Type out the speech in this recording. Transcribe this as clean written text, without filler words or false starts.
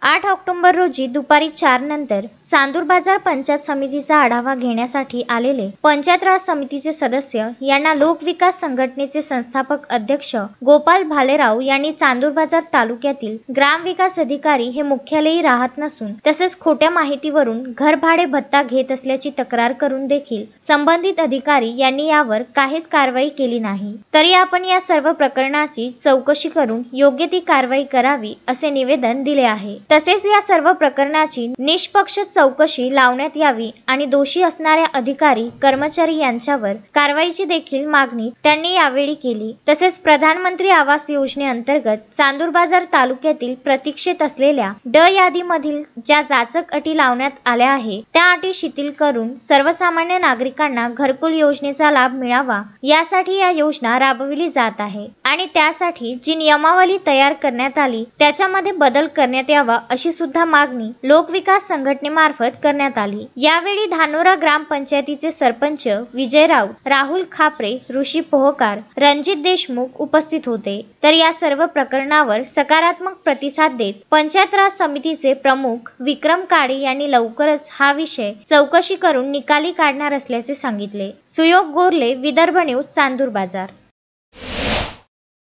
8 October रोजी दुपारी 4 नंतर चांदूर बाजार पंचायत समितीचा आढावा घेण्यासाठी आलेले पंचायत राज समितीचे सदस्य यांना लोकविकास संघटनेचे संस्थापक अध्यक्ष गोपाल भालेराव यांनी चांदूर बाजार तालुक्यातील ग्रामविकास अधिकारी हे मुख्यालयी राहत नसून तसेच खोट्या माहितीवरून घर भाडे भत्ता घेत असल्याची तक्रार करून देखील संबंधित अधिकारी यांनी यावर काहीच कारवाई केली नाही। तरी आपण या सर्व प्रकरणाची चौकशी करून योग्य ती कारवाई करावी असे निवेदन दिले आहे। तसेच या सर्व प्रकरणाची निष्पक्ष चौकशी लावण्यात यावी आणि दोषी असणाऱ्या अधिकारी कर्मचारी यांच्यावर कारवाईची देखील मागणी त्यांनी यावेळी केली। तसेच प्रधानमंत्री आवास योजनेअंतर्गत चांदूर बाजार तालुक्यातील प्रतीक्षेत असलेल्या ड यादीमधील ज्या जाचक अटी लावण्यात आल्या आहे त्या अटी शिथिल करून सर्वसामान्य नागरिकांना घरकुल योजनेचा लाभ मिळावा यासाठी या योजना राबविली जात आहे आणि त्यासाठी जी नियमावली तयार करण्यात आली त्याच्यामध्ये बदल करण्यात यावा अशी सुद्धा मागणी लोकविकास संघटनेमार्फत करण्यात आली। यावेळी धानोरा ग्रामपंचायतीचे सरपंच विजय राऊत, राहुल खापरे, ऋषी पोहकार, रणजित देशमुख उपस्थित होते। तर या सर्व प्रकरणावर सकारात्मक प्रतिसाद देत पंचायत राज समितीचे प्रमुख विक्रम काळे यांनी लवकरच हा विषय चौकशी करून निकाली काढणार असल्याचे सांगितले। सुयोग गोरले, विदर्भ न्यूज, चांदूर बाजार।